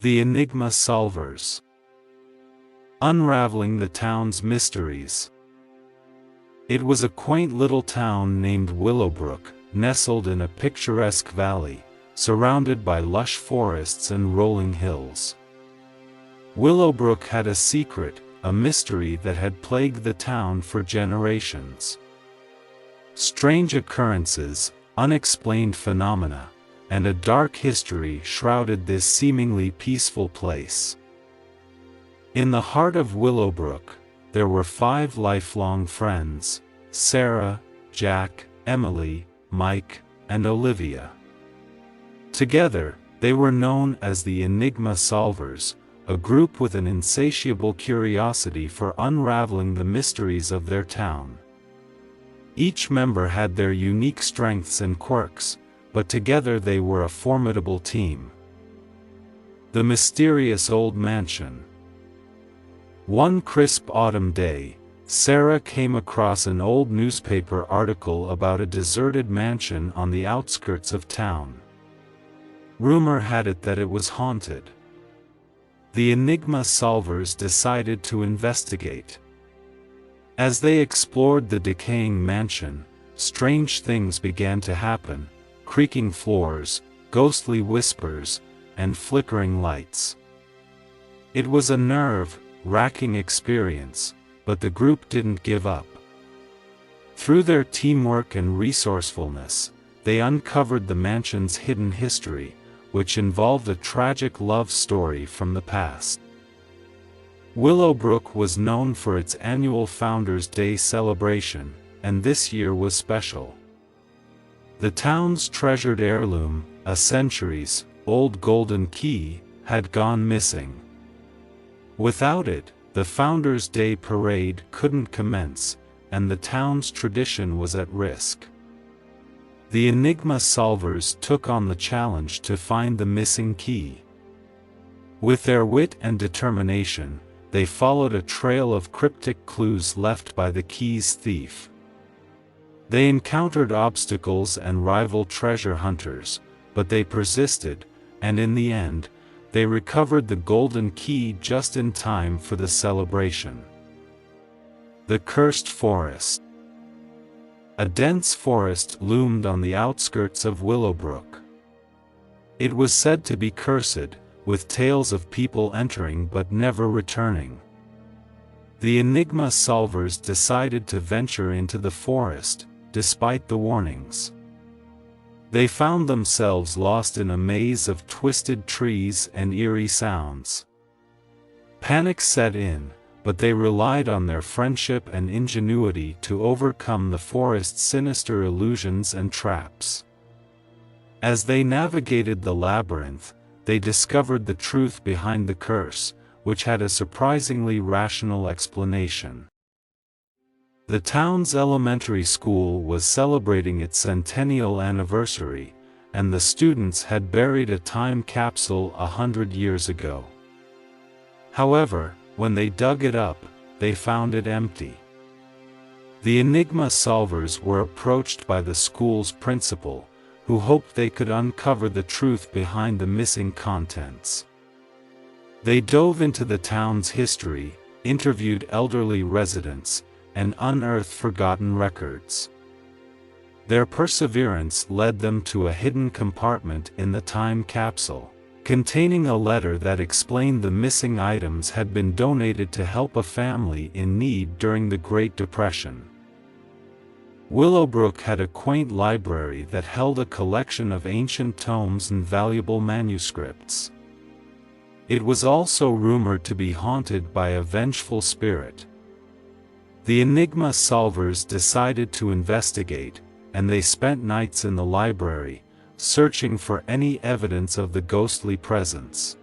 The Enigma Solvers. Unraveling the town's mysteries. It was a quaint little town named Willowbrook, nestled in a picturesque valley, surrounded by lush forests and rolling hills. Willowbrook had a secret, a mystery that had plagued the town for generations. Strange occurrences, unexplained phenomena, and a dark history shrouded this seemingly peaceful place. In the heart of Willowbrook, there were 5 lifelong friends: Sarah, Jack, Emily, Mike, and Olivia. Together, they were known as the Enigma Solvers, a group with an insatiable curiosity for unraveling the mysteries of their town. Each member had their unique strengths and quirks, but together they were a formidable team. The mysterious old mansion. One crisp autumn day, Sarah came across an old newspaper article about a deserted mansion on the outskirts of town. Rumor had it that it was haunted. The Enigma Solvers decided to investigate. As they explored the decaying mansion, strange things began to happen: creaking floors, ghostly whispers, and flickering lights. It was a nerve-wracking experience, but the group didn't give up. Through their teamwork and resourcefulness, they uncovered the mansion's hidden history, which involved a tragic love story from the past. Willowbrook was known for its annual Founders' Day celebration, and this year was special. The town's treasured heirloom, a centuries-old golden key, had gone missing. Without it, the Founders' Day parade couldn't commence, and the town's tradition was at risk. The Enigma Solvers took on the challenge to find the missing key. With their wit and determination, they followed a trail of cryptic clues left by the key's thief. They encountered obstacles and rival treasure hunters, but they persisted, and in the end, they recovered the golden key just in time for the celebration. The Cursed Forest. A dense forest loomed on the outskirts of Willowbrook. It was said to be cursed, with tales of people entering but never returning. The Enigma Solvers decided to venture into the forest, despite the warnings. They found themselves lost in a maze of twisted trees and eerie sounds. Panic set in, but they relied on their friendship and ingenuity to overcome the forest's sinister illusions and traps. As they navigated the labyrinth, they discovered the truth behind the curse, which had a surprisingly rational explanation. The town's elementary school was celebrating its centennial anniversary, and the students had buried a time capsule 100 years ago. However, when they dug it up, they found it empty. The Enigma Solvers were approached by the school's principal, who hoped they could uncover the truth behind the missing contents. They dove into the town's history, interviewed elderly residents, and unearthed forgotten records. Their perseverance led them to a hidden compartment in the time capsule, containing a letter that explained the missing items had been donated to help a family in need during the Great Depression. Willowbrook had a quaint library that held a collection of ancient tomes and valuable manuscripts. It was also rumored to be haunted by a vengeful spirit. The Enigma Solvers decided to investigate, and they spent nights in the library, searching for any evidence of the ghostly presence.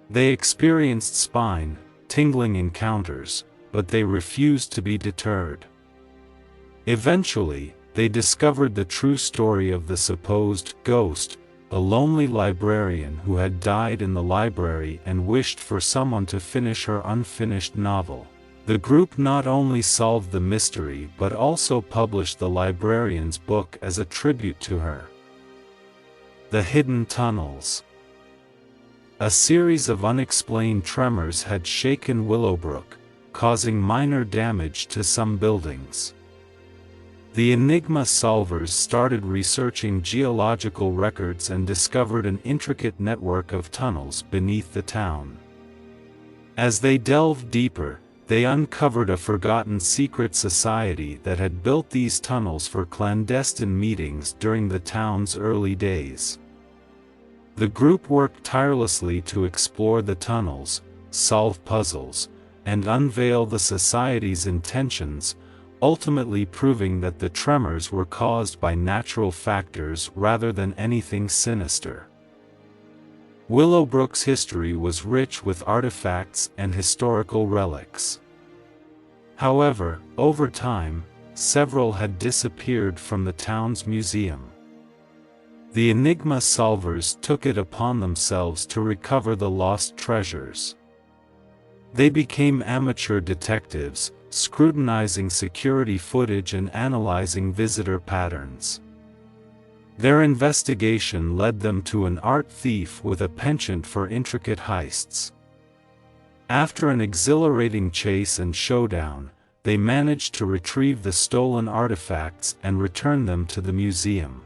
They experienced spine-tingling encounters, but they refused to be deterred. Eventually, they discovered the true story of the supposed ghost, a lonely librarian who had died in the library and wished for someone to finish her unfinished novel. The group not only solved the mystery but also published the librarian's book as a tribute to her. The Hidden Tunnels. A series of unexplained tremors had shaken Willowbrook, causing minor damage to some buildings. The Enigma Solvers started researching geological records and discovered an intricate network of tunnels beneath the town. As they delved deeper, they uncovered a forgotten secret society that had built these tunnels for clandestine meetings during the town's early days. The group worked tirelessly to explore the tunnels, solve puzzles, and unveil the society's intentions, ultimately proving that the tremors were caused by natural factors rather than anything sinister. Willowbrook's history was rich with artifacts and historical relics. However, over time, several had disappeared from the town's museum. The Enigma Solvers took it upon themselves to recover the lost treasures. They became amateur detectives, scrutinizing security footage and analyzing visitor patterns. Their investigation led them to an art thief with a penchant for intricate heists. After an exhilarating chase and showdown, they managed to retrieve the stolen artifacts and return them to the museum.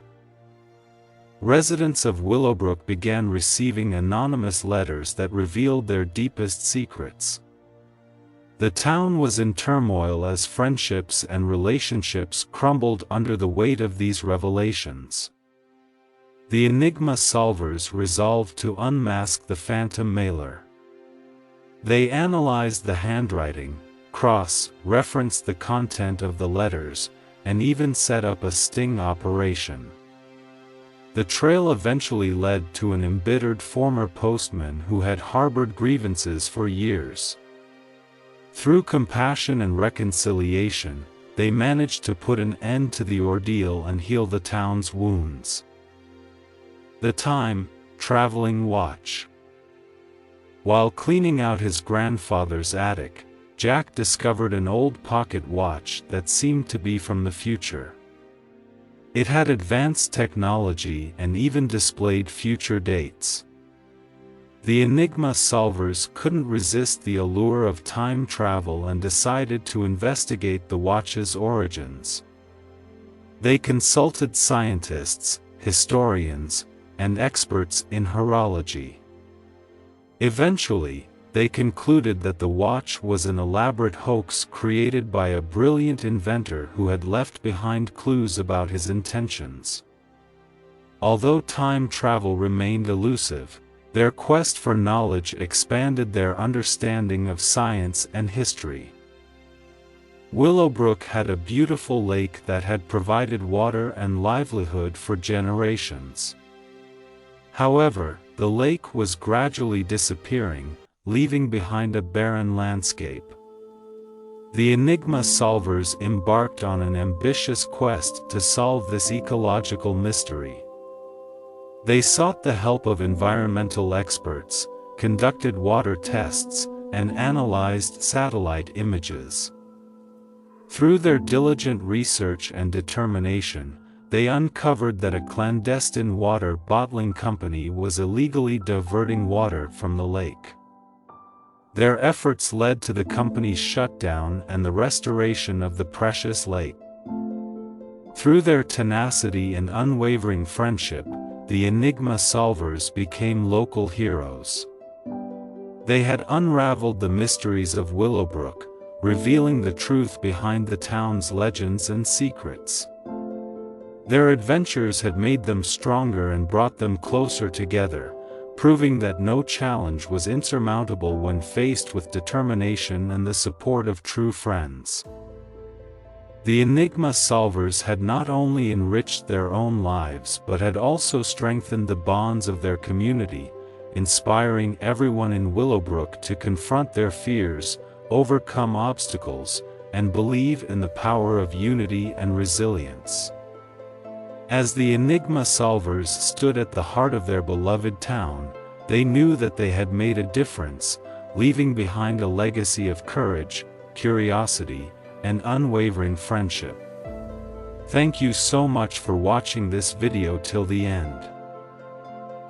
Residents of Willowbrook began receiving anonymous letters that revealed their deepest secrets. The town was in turmoil as friendships and relationships crumbled under the weight of these revelations. The Enigma Solvers resolved to unmask the phantom mailer. They analyzed the handwriting, cross-referenced the content of the letters, and even set up a sting operation. The trail eventually led to an embittered former postman who had harbored grievances for years. Through compassion and reconciliation, they managed to put an end to the ordeal and heal the town's wounds. The time-traveling watch. While cleaning out his grandfather's attic, Jack discovered an old pocket watch that seemed to be from the future. It had advanced technology and even displayed future dates. The Enigma Solvers couldn't resist the allure of time travel and decided to investigate the watch's origins. They consulted scientists, historians, and experts in horology. Eventually, they concluded that the watch was an elaborate hoax created by a brilliant inventor who had left behind clues about his intentions. Although time travel remained elusive, their quest for knowledge expanded their understanding of science and history. Willowbrook had a beautiful lake that had provided water and livelihood for generations. However, the lake was gradually disappearing, leaving behind a barren landscape. The Enigma Solvers embarked on an ambitious quest to solve this ecological mystery. They sought the help of environmental experts, conducted water tests, and analyzed satellite images. Through their diligent research and determination, they uncovered that a clandestine water bottling company was illegally diverting water from the lake. Their efforts led to the company's shutdown and the restoration of the precious lake. Through their tenacity and unwavering friendship, the Enigma Solvers became local heroes. They had unraveled the mysteries of Willowbrook, revealing the truth behind the town's legends and secrets. Their adventures had made them stronger and brought them closer together, proving that no challenge was insurmountable when faced with determination and the support of true friends. The Enigma Solvers had not only enriched their own lives but had also strengthened the bonds of their community, inspiring everyone in Willowbrook to confront their fears, overcome obstacles, and believe in the power of unity and resilience. As the Enigma Solvers stood at the heart of their beloved town, they knew that they had made a difference, leaving behind a legacy of courage, curiosity, and unwavering friendship. Thank you so much for watching this video till the end.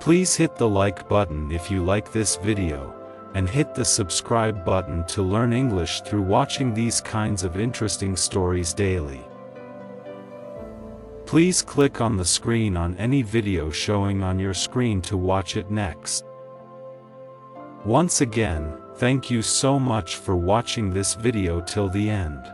Please hit the like button if you like this video, and hit the subscribe button to learn English through watching these kinds of interesting stories daily. Please click on the screen on any video showing on your screen to watch it next. Once again, thank you so much for watching this video till the end.